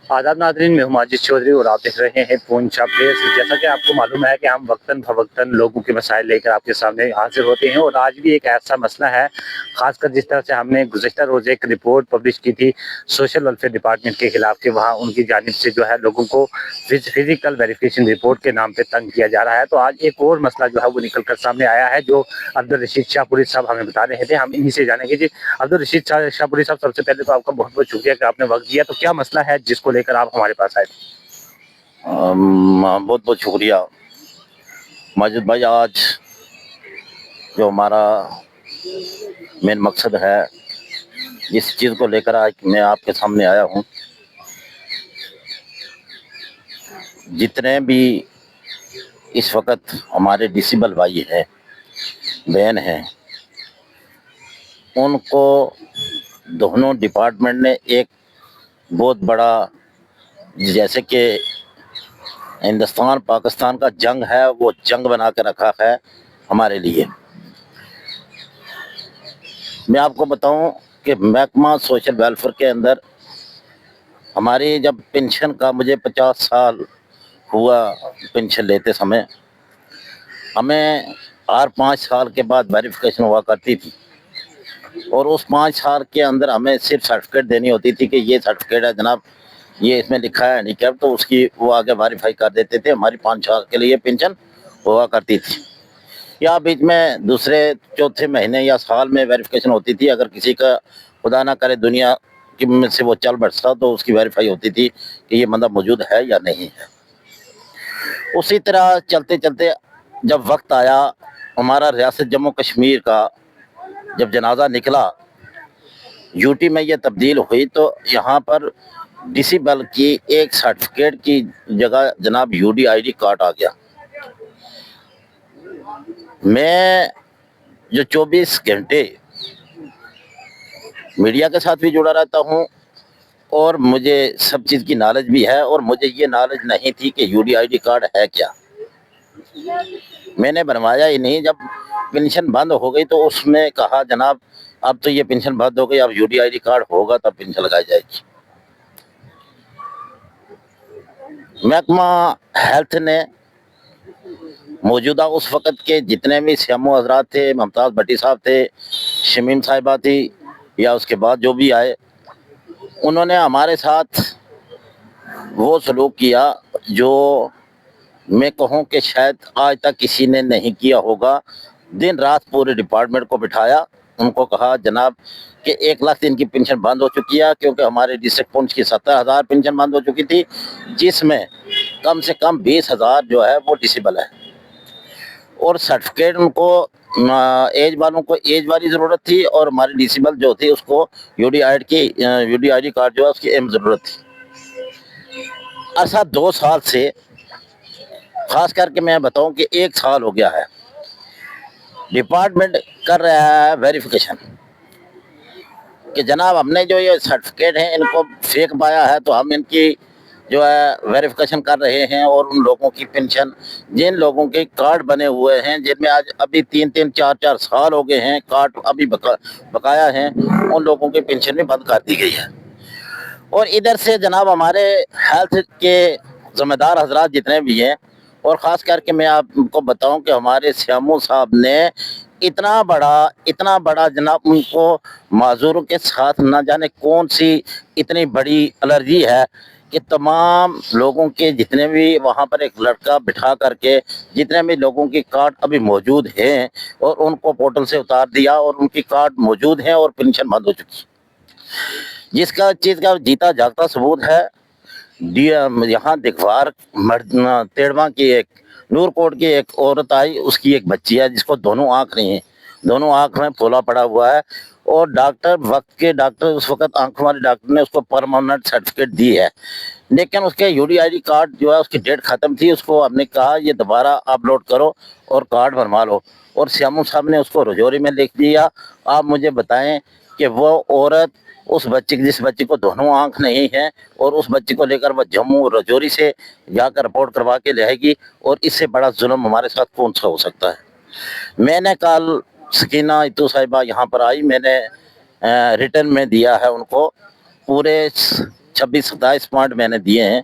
आदाब नाज़रीन, मैं हूं माजिद चौधरी और आप देख रहे हैं पूंछा प्रेस। जैसा कि आपको मालूम है कि हम वक्तन फवक्तन लोगों के मसाइल लेकर आपके सामने हाजिर होते हैं, और आज भी एक ऐसा मसला है, खासकर जिस तरह से हमने गुज़िश्ता रोज़ एक रिपोर्ट पब्लिश की थी सोशल वेलफेयर डिपार्टमेंट के खिलाफ, कि वहाँ उनकी जानिब से जो है लोगों को फिजिकल वेरिफिकेशन रिपोर्ट के नाम पर तंग किया जा रहा है। तो आज एक और मसला जो है वो निकल कर सामने आया है, जो अब्दुल रशीद शाहपुरी साहब हमें बता रहे थे। हम इन्हीं से जानेंगे। जी अब्दुल रशीद शाहपुरी साहब, सबसे पहले तो आपका बहुत बहुत शुक्रिया कि आपने वक्त दिया। तो क्या मसला है जिसको लेकर आप हमारे पास आए थे? बहुत बहुत शुक्रिया माजिद भाई। आज जो हमारा मेन मकसद है, जिस चीज़ को लेकर आज मैं आपके सामने आया हूँ, जितने भी इस वक्त हमारे डिसेबल भाई हैं, बहन हैं, उनको दोनों डिपार्टमेंट ने एक बहुत बड़ा, जैसे कि हिंदुस्तान पाकिस्तान का जंग है, वो जंग बना के रखा है हमारे लिए। मैं आपको बताऊं कि महकमा सोशल वेलफेयर के अंदर हमारी जब पेंशन का, मुझे 50 साल हुआ पेंशन लेते समय, हमें हर 5 साल के बाद वेरिफिकेशन हुआ करती थी, और उस 5 साल के अंदर हमें सिर्फ सर्टिफिकेट देनी होती थी कि ये सर्टिफिकेट है जनाब, ये इसमें लिखा है हैंडीकैप, तो उसकी वो आगे वेरीफाई कर देते थे। हमारी 5 साल के लिए पेंशन हुआ करती थी। या बीच में दूसरे चौथे महीने या साल में वेरिफिकेशन होती थी। अगर किसी का खुदा ना करे दुनिया की में से वो चल बैठता, तो उसकी वेरीफाई होती थी कि ये बंदा मौजूद है या नहीं है। उसी तरह चलते चलते जब वक्त आया, हमारा रियासत जम्मू कश्मीर का जब जनाजा निकला, यूटी में ये तब्दील हुई, तो यहाँ पर डिसेबल की एक सर्टिफिकेट की जगह जनाब यूडी आईडी कार्ड आ गया। मैं जो 24 घंटे मीडिया के साथ भी जुड़ा रहता हूँ, और मुझे सब चीज़ की नॉलेज भी है, और मुझे ये नॉलेज नहीं थी कि यूडी आईडी कार्ड है क्या। मैंने बनवाया ही नहीं। जब पेंशन बंद हो गई तो उसमें कहा जनाब अब तो ये पेंशन बंद हो गई, अब यूडी आईडी कार्ड होगा तब पेंशन लगाई जाएगी। महकमा हेल्थ ने मौजूदा उस वक़्त के जितने भी सीएमओ हजरात थे, मुमताज़ भट्टी साहब थे, शमीम साहिबा थी, या उसके बाद जो भी आए, उन्होंने हमारे साथ वो सलूक किया जो मैं कहूँ कि शायद आज तक किसी ने नहीं किया होगा। दिन रात पूरे डिपार्टमेंट को बिठाया, उनको कहा जनाब कि 1 लाख दिन की पेंशन बंद हो चुकी है, क्योंकि हमारे डिस्ट्रिक्ट पुंछ की 70,000 पेंशन बंद हो चुकी थी, जिसमें कम से कम 20,000 जो है वो डिसेबल है। और सर्टिफिकेट उनको एज वालों को एज वाली ज़रूरत थी, और हमारी डिसेबल जो थी उसको यूडी आईडी कार्ड जो है उसकी अहम ज़रूरत थी। ऐसा 2 साल से, खास करके मैं बताऊं कि 1 साल हो गया है, डिपार्टमेंट कर रहा है वेरिफिकेशन कि जनाब हमने जो ये सर्टिफिकेट हैं इनको फेक पाया है, तो हम इनकी जो है वेरिफिकेशन कर रहे हैं। और उन लोगों की पेंशन, जिन लोगों के कार्ड बने हुए हैं, जिनमें आज अभी 3-3, 4-4 साल हो गए हैं, कार्ड अभी बकाया हैं, उन लोगों की पेंशन भी बंद कर दी गई है। और इधर से जनाब हमारे हेल्थ के ज़िम्मेदार हजरात जितने भी हैं, और ख़ास करके मैं आपको बताऊं कि हमारे सीएमओ साहब ने इतना बड़ा जनाब, उनको माजूरों के साथ ना जाने कौन सी इतनी बड़ी एलर्जी है कि तमाम लोगों के जितने भी वहाँ पर एक लड़का बिठा करके जितने भी लोगों की कार्ड अभी मौजूद हैं, और उनको पोर्टल से उतार दिया, और उनकी कार्ड मौजूद हैं और पेंशन बंद हो चुकी, जिसका चीज़ का जीता जागता सबूत है। यहाँ दिखवार तेड़वा की एक नूरकोट की एक औरत आई, उसकी एक बच्ची है जिसको दोनों आँख नहीं है, दोनों आँख में फोला पड़ा हुआ है, और डॉक्टर उस वक्त आंखों वाले डॉक्टर ने उसको परमानेंट सर्टिफिकेट दी है, लेकिन उसके यूडी आईडी कार्ड जो है उसकी डेट ख़त्म थी। उसको हमने कहा ये दोबारा अपलोड करो और कार्ड बनवा लो, और सीएमओ साहब ने उसको रजौरी में लिख दिया। आप मुझे बताएं कि वो औरत उस बच्चे जिस बच्चे को दोनों आंख नहीं है, और उस बच्चे को लेकर वह जम्मू रजौरी से जाकर रिपोर्ट करवा के लाएगी, और इससे बड़ा जुल्म हमारे साथ कौन सा हो सकता है। मैंने कल सकीना इतू साहिबा यहाँ पर आई, मैंने रिटर्न में दिया है उनको पूरे 26-27 पॉइंट मैंने दिए हैं,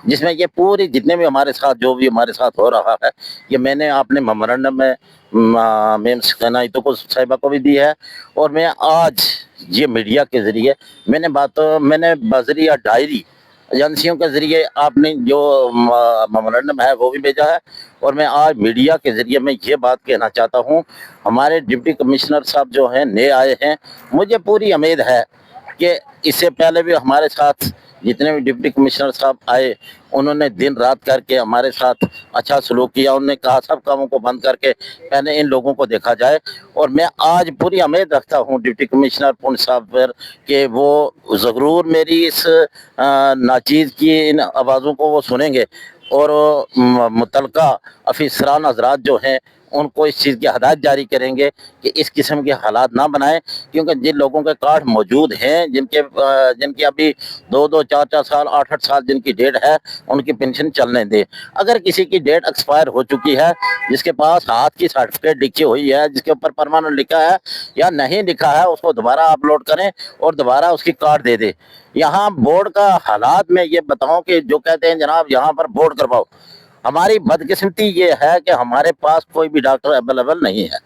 जिसमें ये पूरी जितने भी हमारे साथ जो भी हमारे साथ हो रहा है, ये मैंने अपने मेमोरेंडम में मैम सकीना तो को साहिबा को भी दी है। और मैं आज ये मीडिया के ज़रिए मैंने बजरिया डायरी एजेंसियों के ज़रिए आपने जो मेमोरेंडम है वो भी भेजा है। और मैं आज मीडिया के ज़रिए मैं ये बात कहना चाहता हूँ, हमारे डिप्टी कमिश्नर साहब जो हैं नए आए हैं, मुझे पूरी उम्मीद है कि इससे पहले भी हमारे साथ जितने भी डिप्टी कमिश्नर साहब आए, उन्होंने दिन रात करके हमारे साथ अच्छा सलूक किया। उन्होंने कहा सब कामों को बंद करके पहले इन लोगों को देखा जाए। और मैं आज पूरी उम्मीद रखता हूँ डिप्टी कमिश्नर पुंछ साहब पर कि वो ज़रूर मेरी इस नाचीज़ की इन आवाज़ों को वो सुनेंगे और मुतलका अफसरान हजरात जो हैं उनको इस चीज़ की हदायत जारी करेंगे कि इस किस्म के हालात ना बनाएं, क्योंकि जिन लोगों के कार्ड मौजूद हैं, जिनके अभी 2-2, 4-4 साल, 8-8 साल जिनकी डेट है, उनकी पेंशन चलने दें। अगर किसी की डेट एक्सपायर हो चुकी है, जिसके पास हाथ की सर्टिफिकेट लिखी हुई है, जिसके ऊपर परमानेंट लिखा है या नहीं लिखा है, उसको दोबारा अपलोड करें और दोबारा उसकी कार्ड दे दें। यहाँ बोर्ड का हालात में ये बताऊं कि जो कहते हैं जनाब यहाँ पर बोर्ड करवाओ, हमारी बदकिस्मती ये है कि हमारे पास कोई भी डॉक्टर अवेलेबल नहीं है।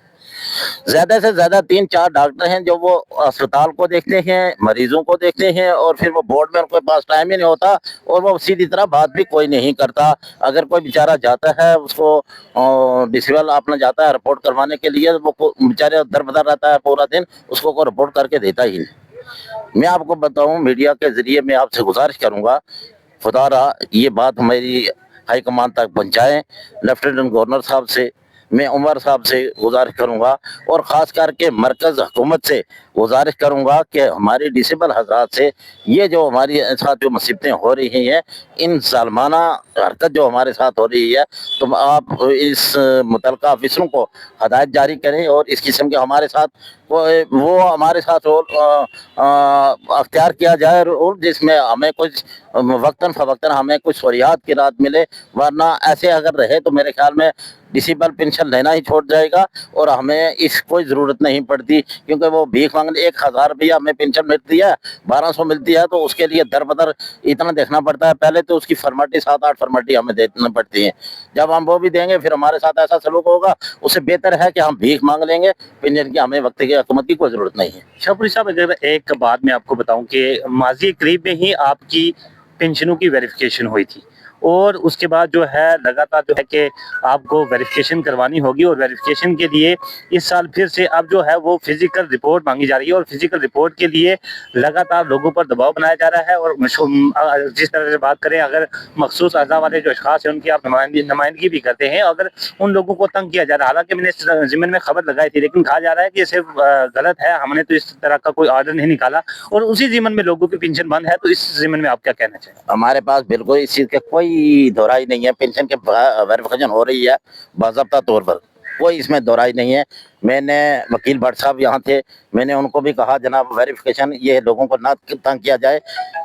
ज्यादा से ज्यादा 3-4 डॉक्टर हैं जो वो अस्पताल को देखते हैं, मरीजों को देखते हैं, और फिर वो बोर्ड में उनके पास टाइम ही नहीं होता और वो सीधी तरह बात भी कोई नहीं करता। अगर कोई बेचारा जाता है, उसको डिसेबल अपना जाता है रिपोर्ट करवाने के लिए, वो बेचारे दर बदर रहता है पूरा दिन, उसको कोई रिपोर्ट करके देता ही नहीं। मैं आपको बताऊं, मीडिया के जरिए मैं आपसे गुजारिश करूंगा, खुदारा ये बात हमारी हाई कमान तक पहुंचाएं। लेफ्टिनेंट गवर्नर साहब से, मैं उमर साहब से गुजारिश करूंगा और ख़ास करके मरकज़ हुकूमत से गुजारिश करूंगा कि हमारी डिसेबल हजरात से ये जो हमारी साथ जो मुसीबतें हो रही हैं, इन ज़ालमाना हरकत जो हमारे साथ हो रही है, तो आप इस मुतलका अफसरों को हदायत जारी करें और इस किस्म के हमारे साथ वो हमारे साथ अख्तियार किया जाए और जिसमें हमें कुछ वक्तन फ़वक्तन हमें कुछ सहूलियात की राहत मिले। वरना ऐसे अगर रहे तो मेरे ख्याल में डिसेबल पेंशन लेना ही छोड़ जाएगा और हमें इस कोई ज़रूरत नहीं पड़ती, क्योंकि वो भीख मांगने 1000 रुपया हमें पेंशन मिलती है, 1200 मिलती है, तो उसके लिए दर बदर इतना देखना पड़ता है। पहले तो उसकी फॉर्मेलिटी 7-8 फॉर्मेलिटी हमें देनी पड़ती है। जब हम वो भी देंगे फिर हमारे साथ ऐसा सलूक होगा, उससे बेहतर है कि हम भीख मांग लेंगे। पेंशन की हमें वक्त की हुकूमत की कोई ज़रूरत नहीं है। शाहपुरी साहब, अगर एक बात मैं आपको बताऊं कि माजी करीब में ही आपकी पेंशनों की वेरिफिकेशन हुई थी और उसके बाद जो है लगातार जो है कि आपको वेरिफिकेशन करवानी होगी और वेरिफिकेशन के लिए इस साल फिर से अब जो है वो फिजिकल रिपोर्ट मांगी जा रही है और फिजिकल रिपोर्ट के लिए लगातार लोगों पर दबाव बनाया जा रहा है। और जिस तरह से बात करें, अगर मखसूस अज़ा वाले जो अशखास हैं उनकी आप नुमाइंदगी भी करते हैं, अगर उन लोगों को तंग किया जा रहा है, हालांकि मैंने इस ज़िम्मन में खबर लगाई थी, लेकिन कहा जा रहा है कि ये सिर्फ गलत है, हमने तो इस तरह का कोई ऑर्डर नहीं निकाला और उसी ज़िम्मन में लोगों की पेंशन बंद है। तो इस ज़िम्मन में आप क्या कहना चाहिए? हमारे पास बिल्कुल इस चीज़ का कोई दोहराई नहीं है। पेंशन के वेरिफिकेशन हो रही है बाज़ाब्ता तौर पर, कोई इसमें दोहराई नहीं है। मैंने वकील भट्ट साहब यहाँ थे, मैंने उनको भी कहा जनाब वेरिफिकेशन ये लोगों को ना तंग किया जाए।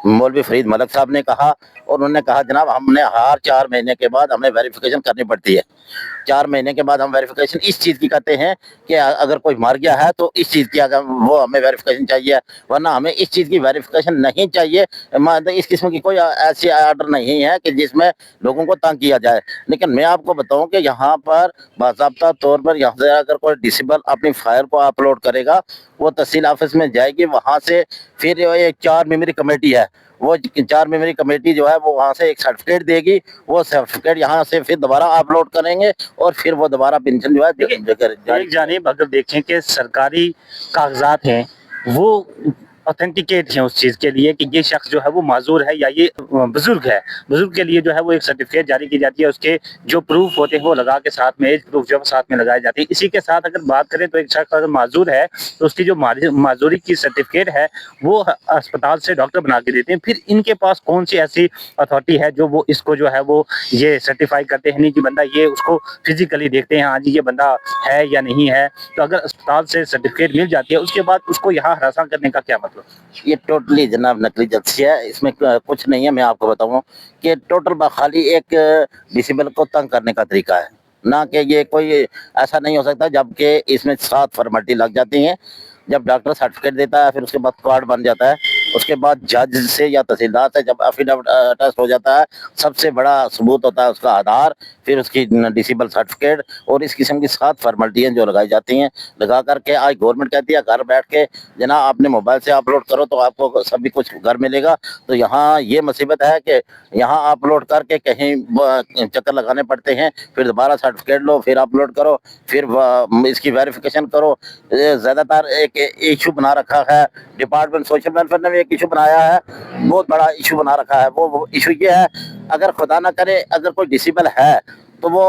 मौलवी फरीद मलक साहब ने कहा और उन्होंने कहा जनाब हमने हर 4 महीने के बाद हमें वेरिफिकेशन करनी पड़ती है। 4 महीने के बाद हम वेरिफिकेशन इस चीज़ की करते हैं कि अगर कोई मर गया है तो इस चीज़ की अगर वो हमें वेरिफिकेशन चाहिए, वरना हमें इस चीज़ की वेरिफिकेशन नहीं चाहिए। इस किस्म की कोई ऐसी आर्डर नहीं है कि जिसमें लोगों को तंग किया जाए। लेकिन मैं आपको बताऊं कि यहाँ पर बाज़ाब्ता तौर पर यहाँ से अगर कोई डिसेबल अपनी फाइल को अपलोड करेगा, वो तहसील ऑफिस में जाएगी, वहाँ से फिर एक 4 मेंबरी कमेटी है, वो 4 मेंबरी कमेटी जो है वो वहाँ से एक सर्टिफिकेट देगी, वो सर्टिफिकेट यहाँ से फिर दोबारा अपलोड करेंगे और फिर वो दोबारा पेंशन जो है एक जानिब अगर देखें कि सरकारी कागजात हैं वो ऑथेंटिकेट हैं उस चीज़ के लिए कि ये शख्स जो है वो माजूर है या ये बुजुर्ग है, बुजुर्ग के लिए जो है वो एक सर्टिफिकेट जारी की जाती है, उसके जो प्रूफ होते हैं वो लगा के साथ में एज प्रूफ जो साथ में लगाए जाते हैं। इसी के साथ अगर बात करें तो एक शख्स अगर माजूर है तो उसकी जो माजूरी की सर्टिफिकेट है वो अस्पताल से डॉक्टर बना के देते हैं। फिर इनके पास कौन सी ऐसी अथॉरिटी है जो वो इसको जो है वो ये सर्टिफाई करते हैं, नहीं कि बंदा ये उसको फिजिकली देखते हैं हाँ जी ये बंदा है या नहीं है। तो अगर अस्पताल से सर्टिफिकेट मिल जाती है उसके बाद उसको यहाँ हरासा करने का क्या मतलब? ये टोटली जनाब नकली एजेंसी है, इसमें कुछ नहीं है। मैं आपको बताऊं कि टोटल खाली एक डिसेबल को तंग करने का तरीका है, ना कि ये कोई ऐसा नहीं हो सकता। जबकि इसमें 7 फॉर्मेलिटी लग जाती हैं। जब डॉक्टर सर्टिफिकेट देता है फिर उसके बाद कार्ड बन जाता है, اس کے بعد جج سے یا تحصیلدار سے جب افیڈیوٹ اٹیسٹ ہو جاتا ہے، سب سے بڑا ثبوت ہوتا ہے اس کا آدھار، پھر اس کی ڈسیبل سرٹیفکیٹ، اور اس قسم کی 7 فارمیلٹیاں جو لگائی جاتی ہیں، لگا کر کے آج گورنمنٹ کہتی ہے گھر بیٹھ کے جناب آپ نے موبائل سے اپلوڈ کرو تو آپ کو سبھی کچھ گھر ملے گا۔ تو یہاں یہ مصیبت ہے کہ یہاں اپلوڈ کر کے کہیں چکر لگانے پڑتے ہیں، پھر دوبارہ سرٹیفکیٹ لو، پھر اپلوڈ کرو، پھر اس کی ویریفیکیشن کرو۔ زیادہ تر ایک ایشو بنا رکھا ہے ڈپارٹمنٹ سوشل ویلفیئر نے بھی، ایک ایشو بنایا ہے، بہت بڑا ایشو بنا رکھا ہے۔ وہ ایشو یہ ہے، اگر خدا نہ کرے اگر کوئی ڈسیبل ہے تو وہ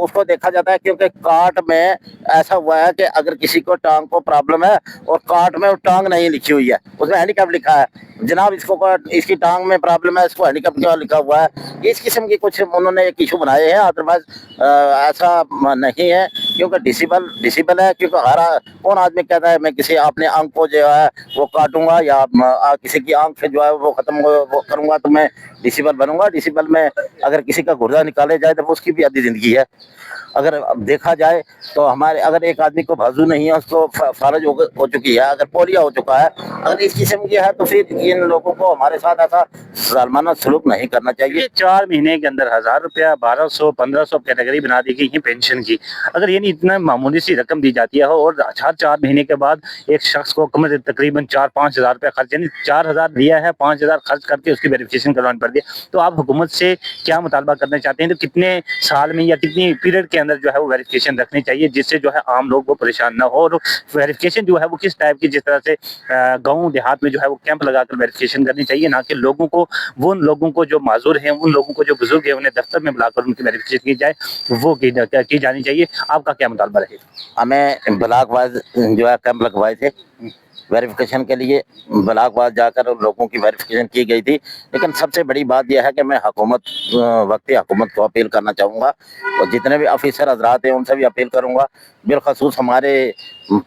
اس کو دیکھا جاتا ہے، کیونکہ کارٹ میں ایسا ہوا ہے کہ اگر کسی کو ٹانگ کو پرابلم ہے اور کارٹ میں وہ ٹانگ نہیں لکھی ہوئی ہے، اس میں ہینڈی کیپ لکھا ہے، جناب اس کی ٹانگ میں پرابلم ہے، اس کو ہینڈی کیپ لکھا ہوا ہے، اس قسم کی کچھ انہوں نے ایک ایشو بنائے ہیں۔ ادروائز ایسا نہیں ہے، کیونکہ ڈسیبل ہے، کیونکہ ہر کون آدمی کہتا ہے میں کسی اپنے آنکھ کو جو ہے وہ کاٹوں گا یا کسی کی آنکھ جو ہے وہ ختم وہ کروں گا تو میں ڈسیبل بنوں گا۔ ڈسیبل میں اگر کسی کا گردہ نکالے جائے تو اس کی بھی آدھی زندگی ہے۔ اگر دیکھا جائے تو ہمارے اگر ایک آدمی کو بازو نہیں ہے، اس کو فالج ہو چکی ہے، اگر پولیو ہو چکا ہے، اگر اس قسم کی ہے تو پھر ان لوگوں کو ہمارے ساتھ ایسا ظالمانہ سلوک نہیں کرنا چاہیے۔ یہ 4 مہینے کے اندر 1000 روپیہ 1200 1500 کیٹیگری بنا دی گئی ہے پینشن کی۔ اگر یعنی اتنا معمولی سی رقم دی جاتی ہے اور ہر 4 مہینے کے بعد ایک شخص کو کم از تقریباً 4-5 ہزار روپے خرچ، یعنی 4000 دیا ہے، 5000 خرچ کر کے اس کی ویریفیکیشن کروانی پڑتی ہے۔ تو آپ حکومت سے کیا مطالبہ کرنا چاہتے ہیں؟ تو کتنے سال میں یا کتنی پیریڈ کے اندر جو ہے وہ ویریفیکیشن رکھنی چاہیے، جس سے جو ہے عام لوگ وہ پریشان نہ ہو؟ اور ویریفیکیشن جو ہے وہ کس ٹائپ کی، جس طرح سے گاؤں دیہات میں جو ہے وہ کیمپ لگا کر ویریفیکیشن کرنی چاہیے، نہ کہ لوگوں کو لوگوں کو جو معذور ہیں، ان لوگوں کو جو بزرگ ہیں، انہیں دفتر میں بلا کر ان کی ویریفیکیشن کی جائے، وہ کی جانی چاہیے۔ آپ کا کیا مطالبہ رہے گا؟ ہمیں بلاک وائز جو ہے کیمپ لگوائے تھے ویریفیکیشن کے لیے، بلاک وائز جا کر لوگوں کی ویریفیکیشن کی گئی تھی، لیکن سب سے بڑی بات یہ ہے کہ میں وقتی حکومت کو اپیل کرنا چاہوں گا، اور جتنے بھی آفیسر حضرات ہیں ان سے بھی اپیل کروں گا، بالخصوص ہمارے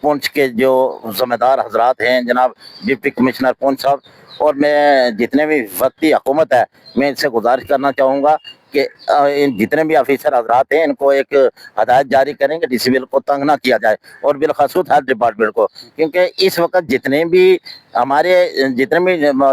پونچھ کے جو ذمہ دار حضرات ہیں، جناب ڈپٹی کمشنر پونچھ صاحب، اور میں جتنے بھی وقتی حکومت ہے میں ان سے گزارش کرنا چاہوں گا کہ جتنے بھی آفیسر حضرات ہیں ان کو ایک ہدایت جاری کریں کہ ڈسیبل کو تنگ نہ کیا جائے، اور بالخصوص ہیلتھ ڈپارٹمنٹ کو، کیونکہ اس وقت جتنے بھی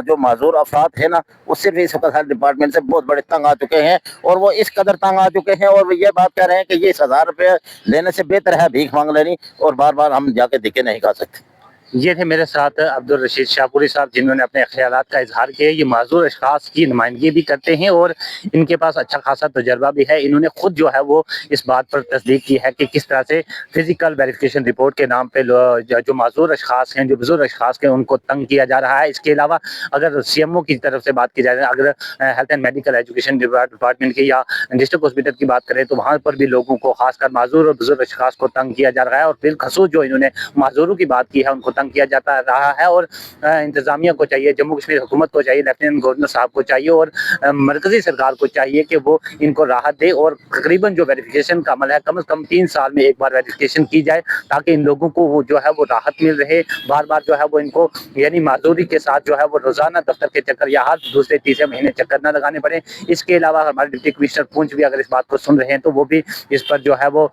جو معذور افراد ہیں نا، وہ صرف اس وقت ہیلتھ ڈپارٹمنٹ سے بہت بڑے تنگ آ چکے ہیں، اور وہ اس قدر تنگ آ چکے ہیں، اور وہ یہ بات کہہ رہے ہیں کہ یہ 1000 روپے لینے سے بہتر ہے بھیک مانگ لینی، اور بار بار ہم جا کے دھکے نہیں کھا سکتے۔ یہ تھے میرے ساتھ عبدالرشید شاہپوری صاحب، جنہوں نے اپنے خیالات کا اظہار کیا۔ یہ معذور اشخاص کی نمائندگی بھی کرتے ہیں اور ان کے پاس اچھا خاصا تجربہ بھی ہے۔ انہوں نے خود جو ہے وہ اس بات پر تصدیق کی ہے کہ کس طرح سے فزیکل ویریفیکیشن رپورٹ کے نام پہ جو معذور اشخاص ہیں، جو بزرگ اشخاص ہیں، ان کو تنگ کیا جا رہا ہے۔ اس کے علاوہ اگر سی ایم او کی طرف سے بات کی جائے، اگر health and medical education department کی یا ڈسٹرکٹ ہاسپٹل کی بات کریں، تو وہاں پر بھی لوگوں کو، خاص کر معذور اور بزرگ اشخاص کو تنگ کیا جا رہا ہے، اور بالخصوص جو انہوں نے معذوروں کی بات کی ہے ان کو تنگ کیا جاتا رہا ہے۔ اور انتظامیہ کو چاہیے، جموں کشمیر حکومت کو چاہیے، لیفٹیننٹ گورنر صاحب کو چاہیے اور مرکزی سرکار کو چاہیے کہ وہ ان کو راحت دے، اور تقریباً جو ویریفیکیشن کا عمل ہے کم از کم 3 سال میں ایک بار ویریفیکیشن کی جائے، تاکہ ان لوگوں کو وہ جو ہے وہ راحت مل رہے۔ بار بار جو ہے وہ ان کو یعنی معذوری کے ساتھ جو ہے وہ روزانہ دفتر کے چکر یا ہر دوسرے تیسرے مہینے چکر نہ لگانے پڑے۔ اس کے علاوہ ہمارے ڈپٹی کمشنر پونچھ بھی اگر اس بات کو سن رہے ہیں تو وہ بھی اس پر جو ہے وہ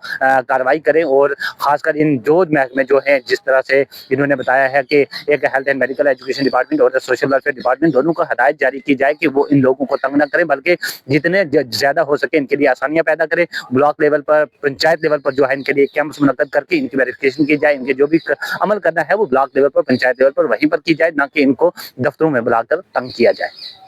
کارروائی کریں، اور خاص کر ان جو محکمے جو ہیں، جس طرح سے انہوں نے بتایا ہے کہ ایک health and medical education department اور سوشل ویلفیئر ڈپارٹمنٹ، دونوں کو ہدایت جاری کی جائے کہ وہ ان لوگوں کو تنگ نہ کریں، بلکہ جتنے زیادہ ہو سکے ان کے لیے آسانیاں پیدا کریں۔ بلاک لیول پر، پنچایت لیول پر جو ہے ان کے لیے کیمپس منعقد کر کے ان کی ویریفیکیشن کی جائے۔ ان کے جو بھی عمل کرنا ہے وہ بلاک لیول پر، پنچایت لیول پر وہیں پر کی جائے، نہ کہ ان کو دفتروں میں بلا کر تنگ کیا جائے۔